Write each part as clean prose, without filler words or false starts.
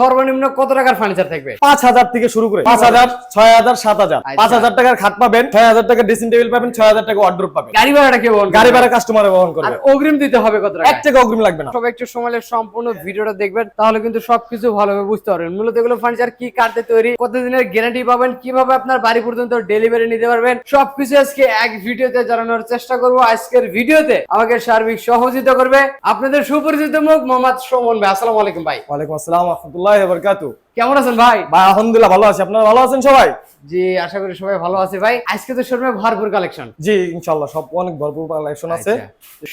সর্বনিম্ন কত টাকার ফার্নিচার থাকবে? 5,000 থেকে শুরু করে 5,000, 6,000, 7,000। 5,000 টাকার খাট পাবেন, 6,000 টাকা ড্রেসিং টেবিল পাবেন, 6,000 টাকা ওয়ার্ডরোব পাবেন। গাড়ি ভাড়াটা কে বহন করবে? গাড়ি ভাড়া কাস্টমার বহন আর করবে। অগ্রিম দিতে হবে কত টাকা? 1 টাকা অগ্রিম লাগবে না। সবাই একটু সময় নিয়ে সম্পূর্ণ ভিডিওটা দেখবেন, তাহলে কিন্তু সবকিছু ভালোভাবে বুঝতে পারবেন। মূলত এগুলো ফার্নিচার কি কাঠে তৈরি, কতদিনের গ্যারান্টি পাবেন, কিভাবে আপনার বাড়ি পর্যন্ত ডেলিভারি নিতে পারবেন, সবকিছু আজকে এক ভিডিওতে জানানোর চেষ্টা করব। আজকের ভিডিওতে আমাকে সার্বিক সহযোগিতা করবে আপনাদের সুপরিচিত মুখ মোহাম্মদ সুমন ভাই। আসসালামু আলাইকুম ভাই। ওয়ালাইকুম আসসালাম ওয়া রাহমাতুল্লাহি ওয়া বারাকাতুহু। কেমন আছেন ভাই? ভাই আলহামদুলিল্লাহ ভালো আছি, আপনারা ভালো আছেন সবাই? জি, আশা করি সবাই ভালো আছে ভাই। আজকে তো শোরুমে ভরপুর কালেকশন। জি ইনশাআল্লাহ সব অনেক ভরপুর কালেকশন আছে।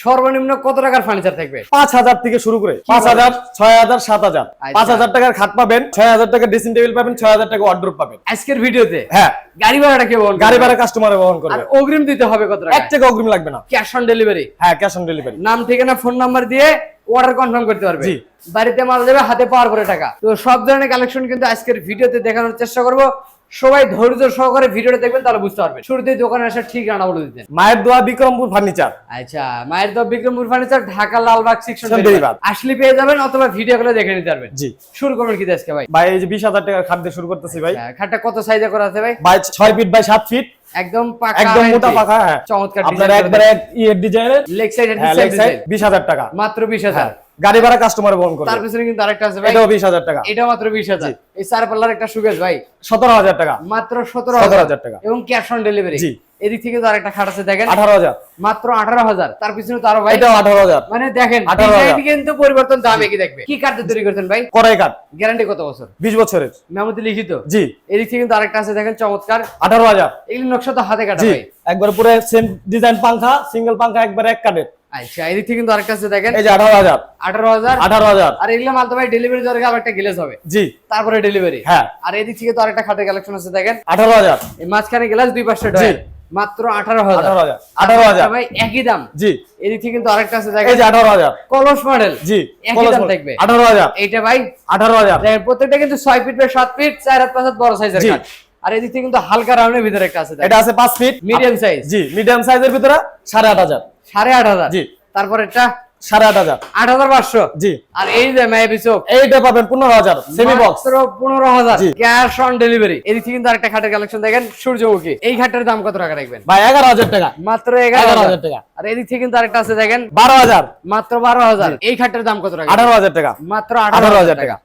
সর্বনিম্ন কত টাকার ফার্নিচার থাকবে? 5,000 থেকে শুরু করে 5,000, 6,000, 7,000। 5,000 টাকার খাট পাবেন, 6,000 টাকা ড্রেসিং টেবিল পাবেন, 6,000 টাকা ওয়ার্ডরোব পাবেন আজকের ভিডিওতে। হ্যাঁ, গাড়ি ভাড়াটা কে বহন করবে? গাড়ি ভাড়া কাস্টমার বহন আর করবে। অগ্রিম দিতে হবে কত টাকা? 1 টাকা অগ্রিম লাগবে না। Cash on delivery. হ্যাঁ, ক্যাশ অন ডেলিভারি। নাম, ঠিকানা, ফোন নাম্বার দিয়ে অর্ডার কনফার্ম করতে পারবে। জি। বাড়িতে মাল যাবে, হাতে পাওয়ার পরে টাকা। তো সব ধরনের কালেকশন কিন্তু আজকের ভিডিওতে দেখানোর চেষ্টা করব। সবাই ধৈর্য সহকারে ভিডিওটা দেখবেন, তাহলে বুঝতে পারবেন। শুরুতেই দোকানে আসার ঠিকানা বলে দিতেন। মায়ের দোয়া বিক্রমপুর ফার্নিচার। আচ্ছা, মায়ের দোয়া বিক্রমপুর ফার্নিচার, ঢাকা লালবাগ সেকশন বেরিবাদ। আসলে পেয়ে যাবেন, অথবা ভিডিও করে দেখে নিতে পারবেন। জি। শুরু করবেন কি আজকে ভাই? ভাই এই যে 20,000 টাকার খাট দিয়ে শুরু করতেছি ভাই। খাটটা কত সাইজে করা আছে ভাই? ভাই 6 ফিট বাই 7 ফিট, একদম পাকা, একদম মোটা পাকা। হ্যাঁ, চমৎকার আপনার একবারে ইয়ের ডিজাইনের লেগ সাইড এর হ্যাঁ, লেগ সাইড 20,000 টাকা মাত্র 20,000। গাড়ি ভাড়া কাস্টমার বহন করবে। তার পিছনে কিন্তু আরেকটা আছে ভাই, এটাও 20,000 টাকা। এটা মাত্র 20,000। এই চার পাল্লার একটা সুকেশ ভাই 17,000 টাকা, মাত্র 17,000 টাকা এবং ক্যাশ অন ডেলিভারি। জি। এদিক থেকে তো আরেকটা খাট আছে দেখেন, 18,000, মাত্র 18,000। তার পিছনে তো আরো ভাই, এটাও 18,000। মানে দেখেন 18,000 ডিজাইন কিন্তু পরিবর্তন, দাম একই থাকবে। কি কাঠে তৈরি করতেন ভাই? কড়াই কাঠ, গ্যারান্টি কত বছর? 20 বছরের। মেমোতে লিখিত। জি। এদিক থেকে কিন্তু আরেকটা আছে দেখেন, চমৎকার 18,000। এগুলো নকশা তো হাতে কাটা জি, ভাই। একবার পুরো সেম ডিজাইন পাঙ্খা, সিঙ্গেল পাঙ্খা একবার এক কাঠের। আচ্ছা, এদিক থেকে কিন্তু আরেকটা আছে দেখেন, এই যে 18,000। 18,000। আর এগুলো মাল তো ভাই ডেলিভারি দেওয়ার আগে আবার একটা গ্লেজ হবে। জি। তারপরে ডেলিভারি। হ্যাঁ। আর এদিক থেকে তো আরেকটা খাটের কালেকশন আছে দেখেন, 18,000। এই মাঝখানে গ্লাস, দুই পাশে ডয়ার, মাত্র 18,000। 18,000 ভাই একই দাম। জি। এদিক থেকে কিন্তু আরেকটা আছে দেখেন, এই যে 18,000। কলস মডেল। জি, একই দাম থাকবে। 18,000। এইটা ভাই 18,000। দেখেন, প্রত্যেকটা কিন্তু 6 ফিট বাই 7 ফিট, 4 হাত 5 হাত বড় সাইজের জি। কাঠ। আর এদিক থেকে কিন্তু হালকা রাউন্ডের ভিতরে একটা আছে দেখেন, এটা আছে 5 ফিট মিডিয়াম সাইজ। জি, মিডিয়াম সাইজের ভিতরে 8,500। 8,500। জি। তারপর এটা 8,500। 8,500। জি। আর এই যে মেবি চোখ, এইটা পাবেন 15,000 সেমি বক্স। মাত্র 15,000 জি। Cash on delivery. এদিক থেকে কিন্তু আরেকটা খাটের কালেকশন দেখেন, সূর্যমুখী। এই খাটের দাম কত টাকা রাখবেন? ভাই 11,000 টাকা, মাত্র 11,000 11,000 টাকা। আর এদিক থেকে কিন্তু আরেকটা আছে দেখেন, 12,000। মাত্র 12,000। এই খাটের দাম কত টাকা? 18,000 টাকা, মাত্র 18,000 18,000 টাকা।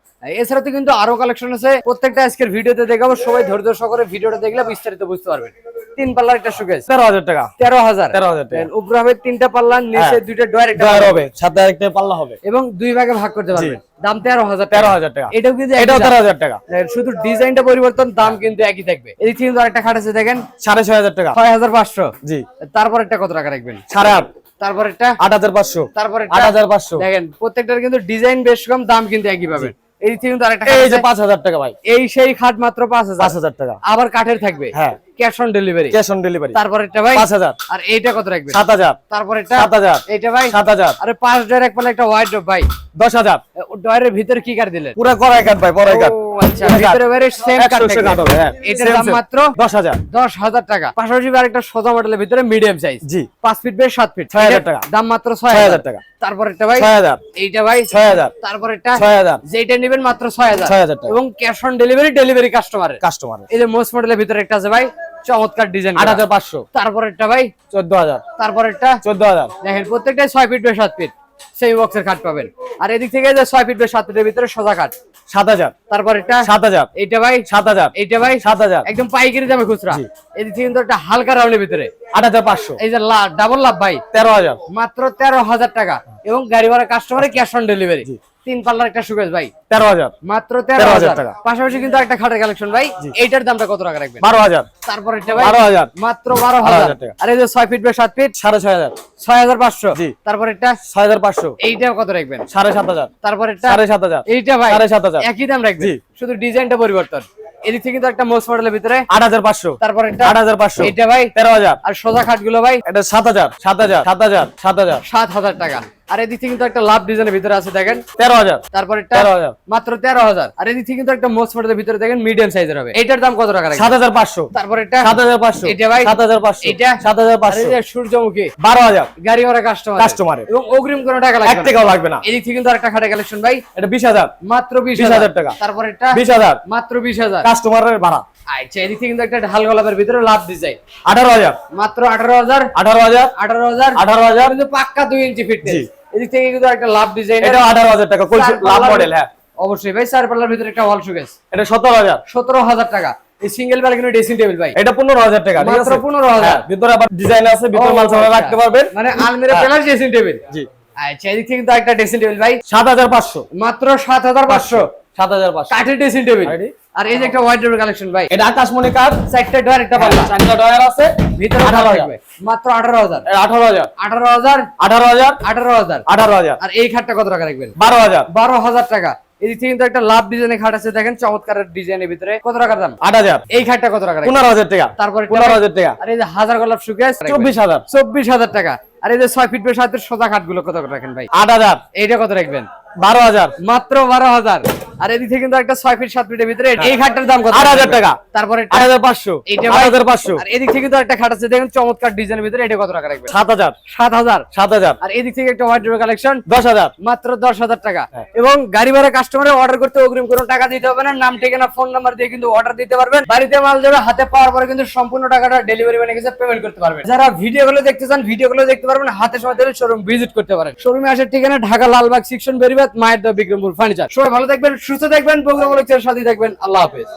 এছাড়া তো কিন্তু আরো কালেকশন আছে, প্রত্যেকটা আজকের ভিডিওতে দেখাবো। সবাই ধৈর্য সহকারে ভিডিওটা দেখলে বিস্তারিত বুঝতে পারবেন। 3 পাল্লার একটা সুকেস 13,000 টাকা, 13,000। 13,000 টাকা। উপরে হবে 3টা পাল্লা, নিচে 2টা ডয়ার, একটা ডয়ার হবে, সাথে একটা পাল্লা হবে এবং 2 ভাগে ভাগ করতে পারবেন। দাম 13,000 টাকা। 13,000 টাকা। এটাও কিন্তু এটাও 13,000 টাকা। শুধু ডিজাইনটা পরিবর্তন, দাম কিন্তু একই থাকবে। এদিক থেকে কিন্তু আরেকটা খাট আছে দেখেন, 6,500 টাকা। 6,500। জি। তারপর একটা কত টাকা রাখবেন? 8,500। তারপর একটা 8,500। তারপর 8,500। দেখেন, প্রত্যেকটার কিন্তু ডিজাইন বেশ কম, দাম কিন্তু একই পাবেন। এই থেকে কিন্তু আরেকটা এই যে 5,000 টাকা ভাই, এই সেই খাট মাত্র 5,000। 5,000 টাকা। আবার কাঠের থাকবে। হ্যাঁ, cash on delivery. Cash on delivery. তারপর একটা ভাই 5,000। আর এইটা কত রাখবেন? 7,000। তারপর একটা 7,000। এইটা ভাই 7,000। আরে 5 ডয়ার এক পাল্লা, একটা ওয়াইড ভাই 10,000। ডয়ারের ভিতরে কি কাঠ দিলেন? পুরো কড়াই কাঠ ভাই, কড়াই কাঠ। ও আচ্ছা, ভিতরে বাইরে সেম কাঠ 100 কাঠ থাকবে। হবে। হ্যাঁ, এটার same, দাম same। মাত্র 10,000। 10,000 টাকা। পাশাপাশি আরেকটা সোজা মডেলের ভিতরে মিডিয়াম সাইজ। জি। 5 ফিট বাই 7 ফিট, 6,000 টাকা। দাম মাত্র 6,000 6,000 টাকা। তারপর একটা ভাই 6,000। এইটা ভাই 6,000। তারপর একটা 6,000। যেটা নেবেন মাত্র 6,000 6,000 টাকা। এবং ক্যাশ অন ডেলিভারি, ডেলিভারি কাস্টমারের। কাস্টমারের। এই যে মোস্ট মডেলের ভিতরে একটা আছে ভাই, চমৎকার ডিজাইন, 8,500। তারপর একটা ভাই 14,000। তারপর একটা 14,000। দেখেন, প্রত্যেকটাই 6 ফিট বাই 7 ফিট সেই বক্সের খাট পাবেন। আর এদিক থেকে যে 6 ফিট বাই 7 ফিটের ভিতরে সোজা খাট 7,000। তারপর একটা 7,000। এইটা ভাই 7,000। এইটা ভাই 7,000। একদম পাইকারি দামে খুচরা। জি। এদিক থেকে কিন্তু একটা হালকা রাউন্ডের ভিতরে 8,500। এই যে ডাবল লাভ ভাই 13,000। মাত্র 13,000 টাকা এবং গাড়ি ভাড়া কাস্টমারে ক্যাশ অন ডেলিভারি। জি। 3 পাল্লার একটা সুকেশ ভাই 13,000। মাত্র 13,000 13,000 টাকা। পাশাপাশি কিন্তু একটা খাটের কালেকশন ভাই, এইটার দামটা কত টাকা রাখবেন? 12,000। তারপর এটা ভাই 12,000। মাত্র 12,000 টাকা। আর এই যে 6 ফিট বাই 7 ফিট 6,500। 6,500। জি। তারপর এটা 6,500। এইটা কত রাখবেন? 7,500। তারপর এটা 7,500। এইটা ভাই 7,500। একই দাম রাখবেন, জি। শুধু ডিজাইনটা পরিবর্তন। এদিক থেকে কিন্তু একটা মোস্ট মডেলের ভিতরে 8,500। তারপর এটা 8,500। এইটা ভাই 13,000। আর সোজা খাটগুলো ভাই এটা 7,000। 7,000। 7,000। 7,000। 7,000 টাকা। আর এদিক থেকে কিন্তু একটা লাভ ডিজাইনের ভিতরে আছে দেখেন 13,000 তারপরে 13,000 মাত্র 13,000। আর এদিক থেকে কিন্তু একটা মোসফেটের ভিতরে দেখেন মিডিয়াম সাইজের হবে, এটার দাম কত টাকা রাখবেন? 7,500 তারপরে এটা 7,500 এটা ভাই 7,500 এটা 7,500 আর এই যে সূর্যমুখী 12,000 গাড়ি ভাড়া কাস্টমারের এবং অগ্রিম কোনো টাকা লাগবে 1 না। টাকাও লাগবে না। এদিক থেকে কিন্তু আরেকটা খাটে কালেকশন ভাই, এটা 20,000 মাত্র 20,000 20,000 টাকা। তারপরে এটা 20,000 মাত্র 20,000। কাস্টমারের ভাড়া। আচ্ছা এদিক থেকে কিন্তু একটা ঢাল গলাপের ভিতরে লাভ ডিজাইন 18,000 মাত্র 18,000 18,000 18,000 18,000 কিন্তু পাক্কা 2 ইঞ্চি ফিটনেস। জি। এদিক থেকে কিন্তু একটা লাভ ডিজাইন, এটা 18,000 টাকা কোন লাভ মডেল। হ্যাঁ অবশ্যই ভাই। 4 পাল্লার ভিতরে একটা ওয়াল শোকেস এটা 17,000 17,000 টাকা। এই সিঙ্গেল ব্যালকনি ড্রেসিং টেবিল ভাই এটা 15,000 টাকা। ঠিক মাত্র আছে 15,000। হ্যাঁ, ভিতরে আবার ডিজাইন আছে, ভিতরে মাল সামনে রাখতে পারবেন। মানে আলমিরা প্লাস ড্রেসিং টেবিল। জি। আচ্ছা এদিক থেকে কিন্তু একটা ড্রেসিং টেবিল ভাই 7,500 মাত্র 7,500 7,500 কাঠের ড্রেসিং টেবিল। Ready? আর এই যে একটা হোয়াইট ডোর কালেকশন ভাই, এটা আকাশমণি কাঠ, চারটা ডোর একটা পাল্লা, 4টা ডয়ার আছে, ভিতরে 18,000 মাত্র 18,000 এটা 18,000 18,000 18,000 18,000। 18,000 আর এই খাটটা কত টাকা রাখবেন? 12,000 12,000 টাকা। এদিক থেকে কিন্তু একটা লাভ ডিজাইনের খাট আছে দেখেন, চমৎকারের ডিজাইনের ভিতরে। কত টাকার দাম? 8,000 এই খাটটা কত টাকা রাখবেন? 15,000 টাকা। তারপরে 15,000 টাকা। আর এই যে হাজার গোলাপ শুকেস 24,000 24,000 টাকা। আর এই যে 6 ফিট বেশ হাতের সোজা খাটগুলো কত করে রাখেন ভাই? 8,000 এইটা কত রাখবেন? 12,000 মাত্র 12,000। আর এদিক থেকে কিন্তু একটা 6 ফিট 7 ফিটের ভিতরে এই খাটটার দাম কত? 8,000 টাকা। তারপরে 8,500 এইটা ভাই 8,500 আর এদিক থেকে কিন্তু একটা খাট আছে দেখেন চমৎকার ডিজাইনের ভিতরে, এটা কত টাকা রাখবেন? 7,000 7,000। 7,000 আর এদিক থেকে একটা হোয়াইট ডোর কালেকশন 10,000 মাত্র 10,000 টাকা। এবং গাড়ি ভাড়া কাস্টমারের অর্ডার করতে অগ্রিম কোনো টাকা দিতে হবে না, নাম ঠিকানা ফোন নাম্বার দিয়ে কিন্তু অর্ডার দিতে পারবেন। বাড়িতে মাল যাবে, হাতে পাওয়ার পরে কিন্তু সম্পূর্ণ টাকাটা ডেলিভারি ম্যানের কাছে পেমেন্ট করতে পারবেন। যারা ভিডিওগুলো দেখতে চান ভিডিওগুলো দেখতে পারবেন, হাতে সময় দিলে শোরুম ভিজিট করতে পারেন। শোরুমে আসার ঠিকানা ঢাকা লালবাগ সেকশন বেরিবাদ, মায়ের দা বিক্রমপুর ফার্নিচার। সবাই ভালো থাকবেন, সুস্থ থাকবেন, প্রোগ্রাম সাথে থাকবেন। আল্লাহ হাফেজ।